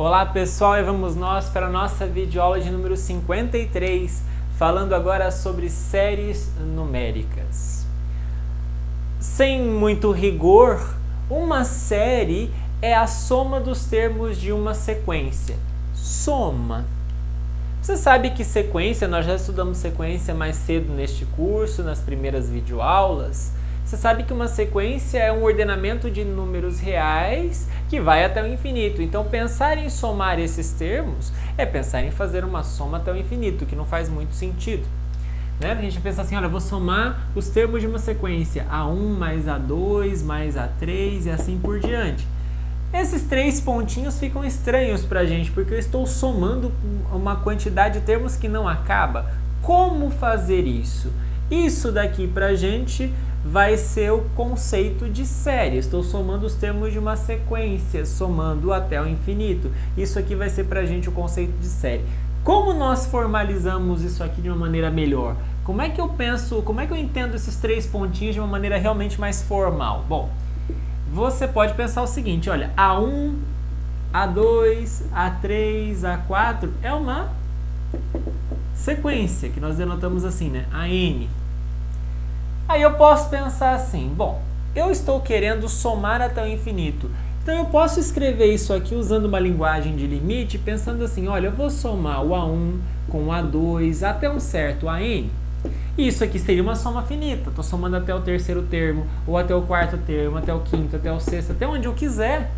Olá pessoal, e vamos nós para a nossa videoaula de número 53, falando agora sobre séries numéricas. Sem muito rigor, uma série é a soma dos termos de uma sequência. Soma. Você sabe que sequência, nós já estudamos sequência mais cedo neste curso, nas primeiras videoaulas. Você sabe que uma sequência é um ordenamento de números reais que vai até o infinito. Então, pensar em somar esses termos é pensar em fazer uma soma até o infinito, que não faz muito sentido. Né? A gente pensa assim, olha, eu vou somar os termos de uma sequência, A1 mais A2 mais A3 e assim por diante. Esses três pontinhos ficam estranhos para a gente, porque eu estou somando uma quantidade de termos que não acaba. Como fazer isso? Isso daqui para a gente vai ser o conceito de série. Estou somando os termos de uma sequência, somando até o infinito. Isso aqui vai ser para a gente o conceito de série. Como nós formalizamos isso aqui de uma maneira melhor? Como é que eu penso, como é que eu entendo esses três pontinhos de uma maneira realmente mais formal? Bom, você pode pensar o seguinte, olha, A1, A2, A3, A4 é uma sequência, que nós denotamos assim, né? AN. Aí eu posso pensar assim, bom, eu estou querendo somar até o infinito, então eu posso escrever isso aqui usando uma linguagem de limite, pensando assim, olha, eu vou somar o A1 com o A2 até um certo AN. E isso aqui seria uma soma finita, estou somando até o terceiro termo, ou até o quarto termo, até o quinto, até o sexto, até onde eu quiser,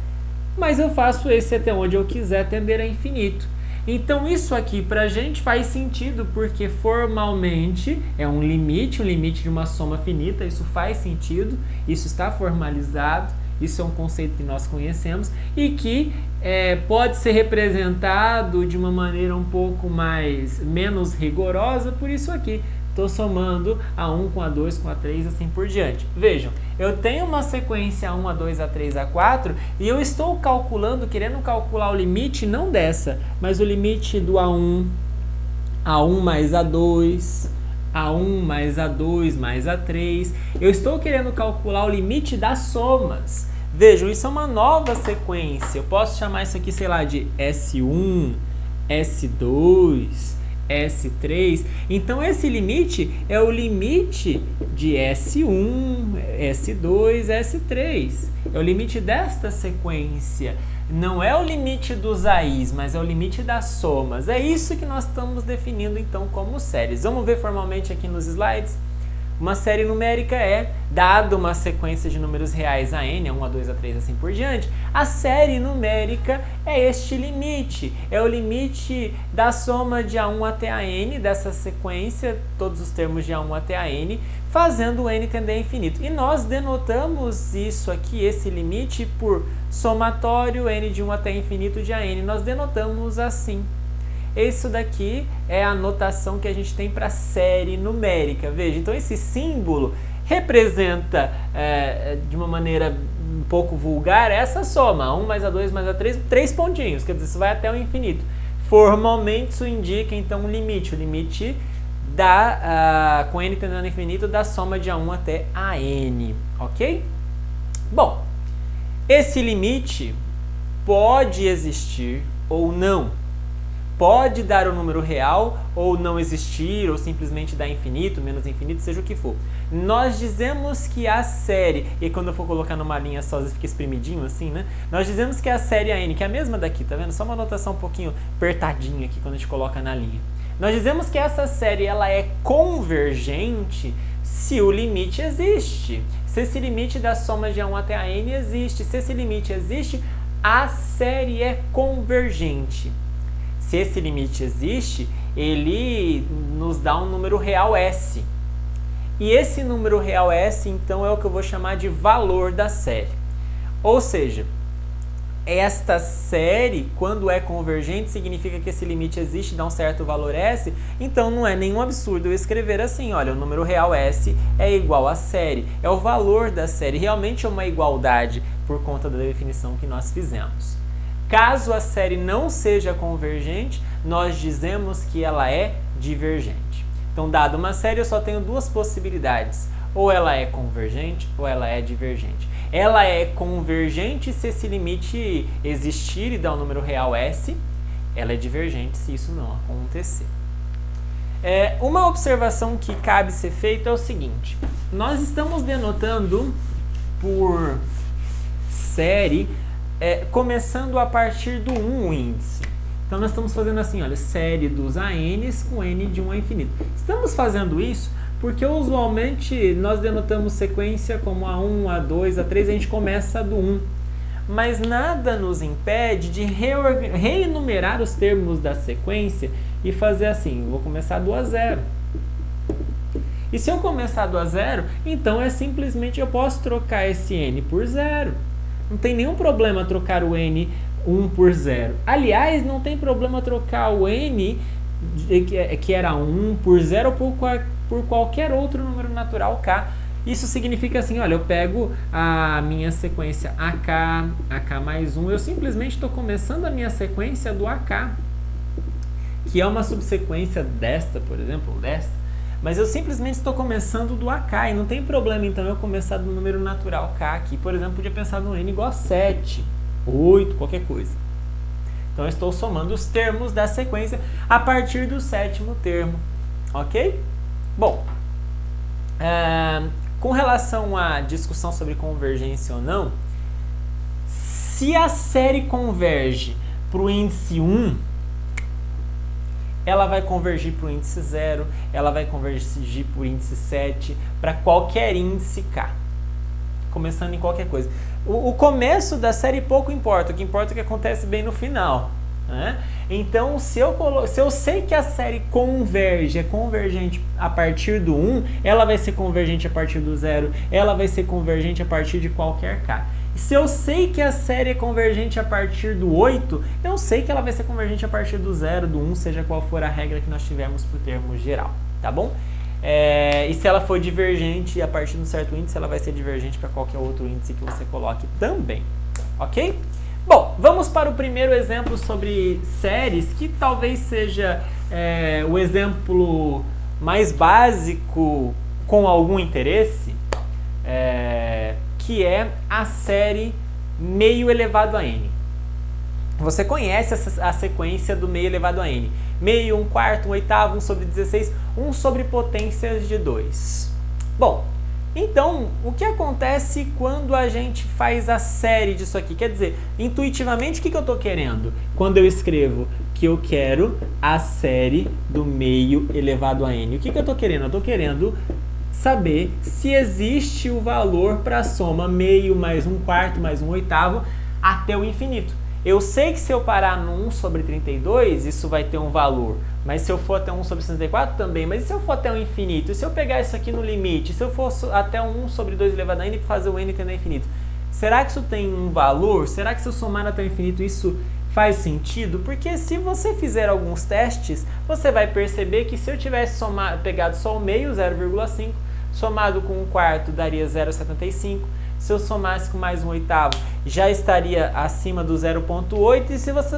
mas eu faço esse até onde eu quiser tender a infinito. Então isso aqui para a gente faz sentido porque formalmente é um limite de uma soma finita, isso faz sentido, isso está formalizado, isso é um conceito que nós conhecemos e que pode ser representado de uma maneira um pouco menos rigorosa por isso aqui. Estou somando A1 com A2 com A3 assim por diante. Vejam, eu tenho uma sequência A1, A2, A3, A4 e eu estou calculando, querendo calcular o limite não dessa, mas o limite do A1, A1 mais A2, A1 mais A2 mais A3. Eu estou querendo calcular o limite das somas. Vejam, isso é uma nova sequência. Eu posso chamar isso aqui, sei lá, de S1, S2... S3, então esse limite é o limite de S1, S2, S3, é o limite desta sequência, não é o limite dos AIs, mas é o limite das somas, é isso que nós estamos definindo então como séries. Vamos ver formalmente aqui nos slides. Uma série numérica é, dado uma sequência de números reais a n, a 1, a 2, a 3, assim por diante, a série numérica é este limite, é o limite da soma de A1 até a n, dessa sequência, todos os termos de A1 até a n, fazendo o n tender a infinito. E nós denotamos isso aqui, esse limite, por somatório n de 1 até infinito de a n, nós denotamos assim. Isso daqui é a notação que a gente tem para série numérica. Veja, então esse símbolo representa, de uma maneira um pouco vulgar, essa soma, A1 mais A2 mais A3, 3 pontinhos, quer dizer, isso vai até o infinito. Formalmente isso indica então o limite com n tendendo ao infinito, da soma de A1 até a n, ok? Bom, esse limite pode existir ou não. Pode dar o número real, ou não existir, ou simplesmente dar infinito, menos infinito, seja o que for. Nós dizemos que a série, e quando eu for colocar numa linha só, fica espremidinho assim, né? Nós dizemos que a série AN, que é a mesma daqui, tá vendo? Só uma notação um pouquinho apertadinha aqui quando a gente coloca na linha. Nós dizemos que essa série ela é convergente se o limite existe. Se esse limite da soma de A1 até a n existe. Se esse limite existe, a série é convergente. Se esse limite existe, ele nos dá um número real S. E esse número real S, então, é o que eu vou chamar de valor da série. Ou seja, esta série, quando é convergente, significa que esse limite existe, dá um certo valor S, então não é nenhum absurdo eu escrever assim, olha, o número real S é igual à série, é o valor da série, realmente é uma igualdade por conta da definição que nós fizemos. Caso a série não seja convergente, nós dizemos que ela é divergente. Então, dada uma série, eu só tenho duas possibilidades. Ou ela é convergente ou ela é divergente. ela é convergente se esse limite existir e dar um número real S, ela é divergente se isso não acontecer. Uma observação que cabe ser feita é o seguinte, nós estamos denotando por série, começando a partir do 1 o índice. Então nós estamos fazendo assim, olha, série dos ANs com N de 1 a infinito. Estamos fazendo isso porque usualmente nós denotamos sequência como A1, A2, A3, a gente começa do 1. Mas nada nos impede de reenumerar os termos da sequência e fazer assim, vou começar do A0. E se eu começar do A0, então simplesmente eu posso trocar esse N por 0. Não tem nenhum problema trocar o N 1 por 0. Aliás, não tem problema trocar o N, que era 1, por 0 ou por qualquer outro número natural K. Isso significa assim, olha, eu pego a minha sequência AK mais 1, eu simplesmente estou começando a minha sequência do AK, que é uma subsequência desta, por exemplo, desta, mas eu simplesmente estou começando do AK, e não tem problema então eu começar do número natural K aqui, por exemplo, podia pensar no N igual a 7, 8, qualquer coisa. Então eu estou somando os termos da sequência a partir do 7º termo, ok? Bom, com relação à discussão sobre convergência ou não, se a série converge para o índice 1, ela vai convergir para o índice 0, ela vai convergir para o índice 7, para qualquer índice K, começando em qualquer coisa. O começo da série pouco importa, o que importa é o que acontece bem no final, né? Então, se eu sei que a série converge, é convergente a partir do 1, ela vai ser convergente a partir do 0, ela vai ser convergente a partir de qualquer K. E se eu sei que a série é convergente a partir do 8, eu sei que ela vai ser convergente a partir do 0, do 1, seja qual for a regra que nós tivermos por termo geral, tá bom? E se ela for divergente a partir de um certo índice, ela vai ser divergente para qualquer outro índice que você coloque também, ok? Bom, vamos para o primeiro exemplo sobre séries, que talvez seja o exemplo mais básico com algum interesse, que é a série meio elevado a n. Você conhece a sequência do meio elevado a n. Meio, 1/4, 1/8, 1 sobre 16, 1 sobre potências de 2. Bom, então, o que acontece quando a gente faz a série disso aqui? Quer dizer, intuitivamente, o que eu estou querendo? Quando eu escrevo que eu quero a série do meio elevado a n. O que eu estou querendo? Eu estou querendo saber se existe o valor para a soma meio mais 1/4 mais 1/8 até o infinito. Eu sei que se eu parar no 1 sobre 32, isso vai ter um valor. Mas se eu for até 1 sobre 64 também. Mas e se eu for até o infinito? E se eu pegar isso aqui no limite? Se eu for até 1 sobre 2 elevado a n e fazer o n tendendo a infinito? Será que isso tem um valor? Será que se eu somar até o infinito isso faz sentido? Porque se você fizer alguns testes, você vai perceber que se eu tivesse pegado só o meio, 0,5, somado com 1/4 daria 0,75. Se eu somasse com mais 1/8, já estaria acima do 0,8. E se você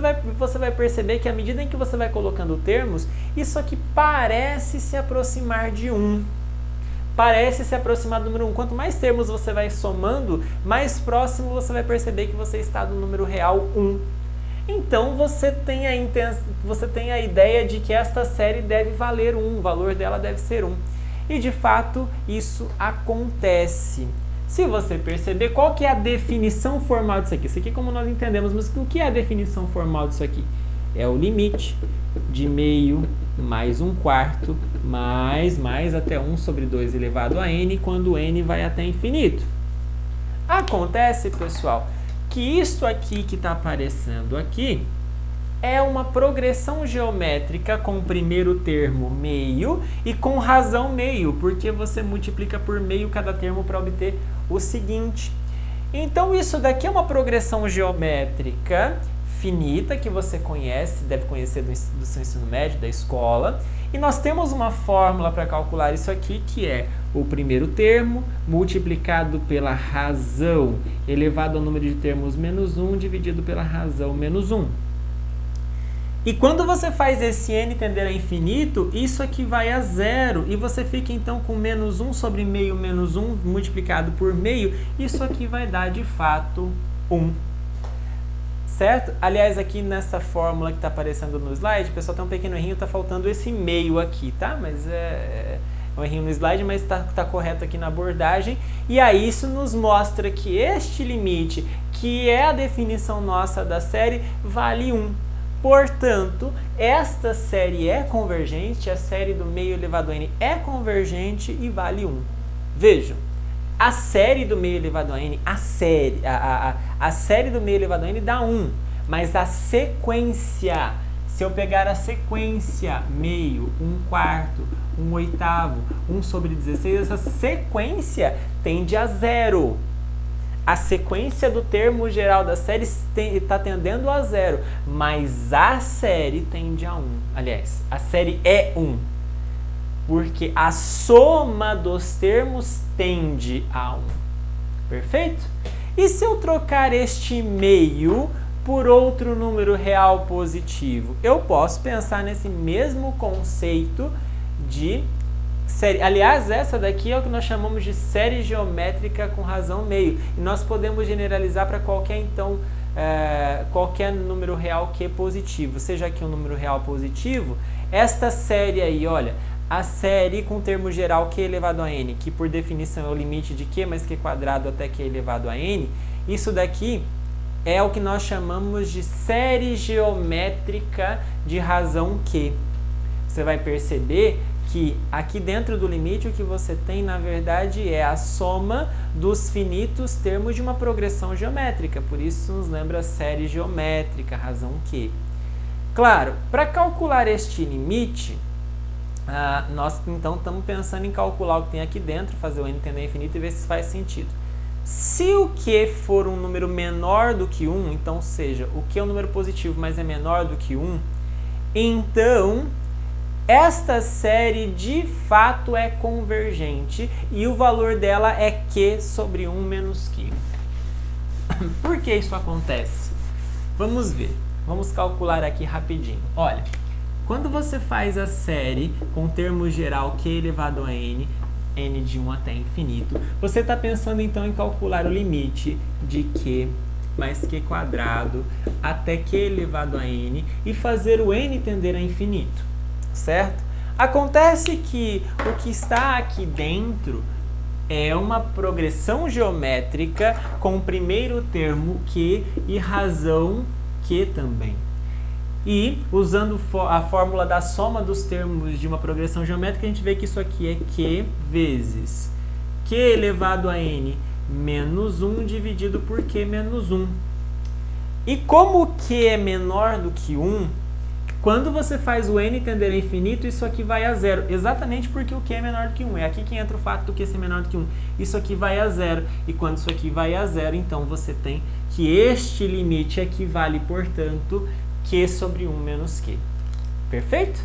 vai perceber que à medida em que você vai colocando termos, isso aqui parece se aproximar de 1. Parece se aproximar do número 1. Quanto mais termos você vai somando, mais próximo você vai perceber que você está do número real 1. Então você tem a ideia de que esta série deve valer 1, o valor dela deve ser 1. E de fato isso acontece. Se você perceber, qual que é a definição formal disso aqui? Isso aqui é como nós entendemos, mas o que é a definição formal disso aqui? É o limite de meio mais 1/4 mais até 1 sobre 2 elevado a n, quando n vai até infinito. Acontece, pessoal, que isso aqui que está aparecendo aqui é uma progressão geométrica com o primeiro termo meio e com razão meio, porque você multiplica por meio cada termo para obter o seguinte. Então isso daqui é uma progressão geométrica finita que você conhece, deve conhecer do seu ensino médio, da escola, e nós temos uma fórmula para calcular isso aqui, que é o primeiro termo multiplicado pela razão elevado ao número de termos menos 1 dividido pela razão menos 1. E quando você faz esse n tender a infinito, isso aqui vai a zero. E você fica então com menos 1 sobre meio menos 1 multiplicado por meio. Isso aqui vai dar de fato 1. Certo? Aliás, aqui nessa fórmula que está aparecendo no slide, pessoal, tem um pequeno errinho, está faltando esse meio aqui, tá? Mas é um errinho no slide, mas está correto aqui na abordagem. E aí isso nos mostra que este limite, que é a definição nossa da série, vale 1. Portanto, esta série é convergente, a série do meio elevado a n é convergente e vale 1. Vejam, a série do meio elevado a n, a série do meio elevado a n dá 1, mas a sequência, se eu pegar a sequência meio, 1/4, 1/8, 1 sobre 16, essa sequência tende a 0. A sequência do termo geral da série está tendendo a 0, mas a série tende a 1. Aliás, a série é 1, porque a soma dos termos tende a 1. Perfeito? E se eu trocar este meio por outro número real positivo? Eu posso pensar nesse mesmo conceito de série. Aliás, essa daqui é o que nós chamamos de série geométrica com razão meio. E nós podemos generalizar para qualquer, então, qualquer número real que é positivo. Seja aqui um número real positivo, esta série aí, olha, a série com termo geral q elevado a n, que por definição é o limite de q mais q quadrado até q elevado a n, isso daqui é o que nós chamamos de série geométrica de razão q. Você vai perceber que aqui dentro do limite o que você tem, na verdade, é a soma dos finitos termos de uma progressão geométrica. Por isso nos lembra série geométrica, razão q. Claro, para calcular este limite, nós então estamos pensando em calcular o que tem aqui dentro, fazer o n tendendo a infinito e ver se faz sentido. Se o q for um número menor do que 1, então seja, o q é um número positivo, mas é menor do que 1, então esta série de fato é convergente e o valor dela é q sobre 1 menos q. Por que isso acontece? Vamos ver. Vamos calcular aqui rapidinho. Olha, quando você faz a série com termo geral q elevado a n, n de 1 até infinito, você está pensando então em calcular o limite de q mais q quadrado até q elevado a n e fazer o n tender a infinito. Certo? Acontece que o que está aqui dentro é uma progressão geométrica com o primeiro termo q e razão q também. E, usando a fórmula da soma dos termos de uma progressão geométrica, a gente vê que isso aqui é q vezes q elevado a n menos 1 dividido por q menos 1. E como q é menor do que 1, quando você faz o n tender a infinito, isso aqui vai a 0. Exatamente porque o q é menor do que 1. É aqui que entra o fato do q ser menor do que 1. Isso aqui vai a 0. E quando isso aqui vai a 0, então você tem que este limite equivale, portanto, q sobre 1 menos q. Perfeito?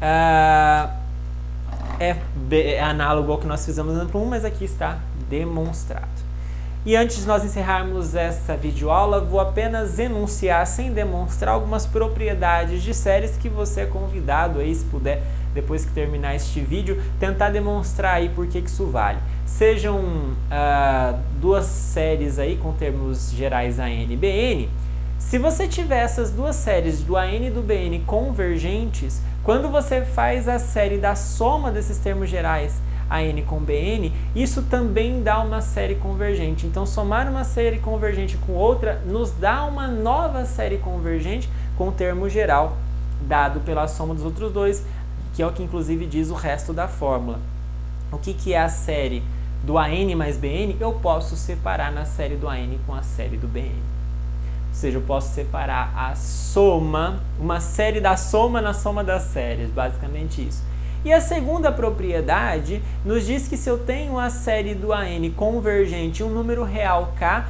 É análogo ao que nós fizemos no exemplo 1, mas aqui está demonstrado. E antes de nós encerrarmos essa videoaula, vou apenas enunciar, sem demonstrar, algumas propriedades de séries que você é convidado aí, se puder, depois que terminar este vídeo, tentar demonstrar aí por que isso vale. Sejam duas séries aí com termos gerais AN e BN. Se você tiver essas duas séries do AN e do BN convergentes, quando você faz a série da soma desses termos gerais AN com BN, isso também dá uma série convergente. Então, somar uma série convergente com outra nos dá uma nova série convergente com o termo geral dado pela soma dos outros dois, que é o que inclusive diz o resto da fórmula. O que é a série do AN mais BN? Eu posso separar na série do AN com a série do BN. Ou seja, eu posso separar a soma, uma série da soma na soma das séries, basicamente isso. E a segunda propriedade nos diz que se eu tenho a série do AN convergente um número real k,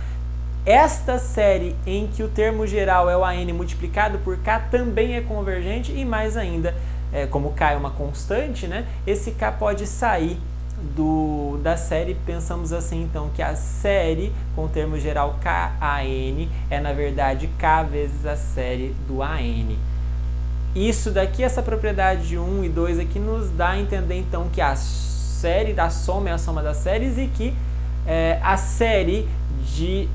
esta série em que o termo geral é o AN multiplicado por k também é convergente e mais ainda, como k é uma constante, né, esse k pode sair da série. Pensamos assim então que a série com o termo geral KAN é na verdade k vezes a série do AN. isso daqui, essa propriedade de 1 e 2 aqui, nos dá a entender então que a série da soma é a soma das séries e que a série de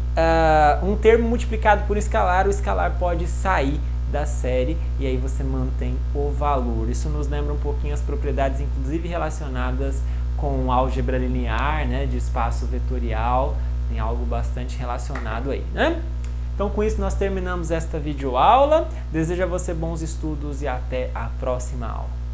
um termo multiplicado por escalar, o escalar pode sair da série e aí você mantém o valor. Isso nos lembra um pouquinho as propriedades, inclusive relacionadas com álgebra linear, né, de espaço vetorial, tem algo bastante relacionado aí, né? Então com isso nós terminamos esta videoaula. Desejo a você bons estudos e até a próxima aula.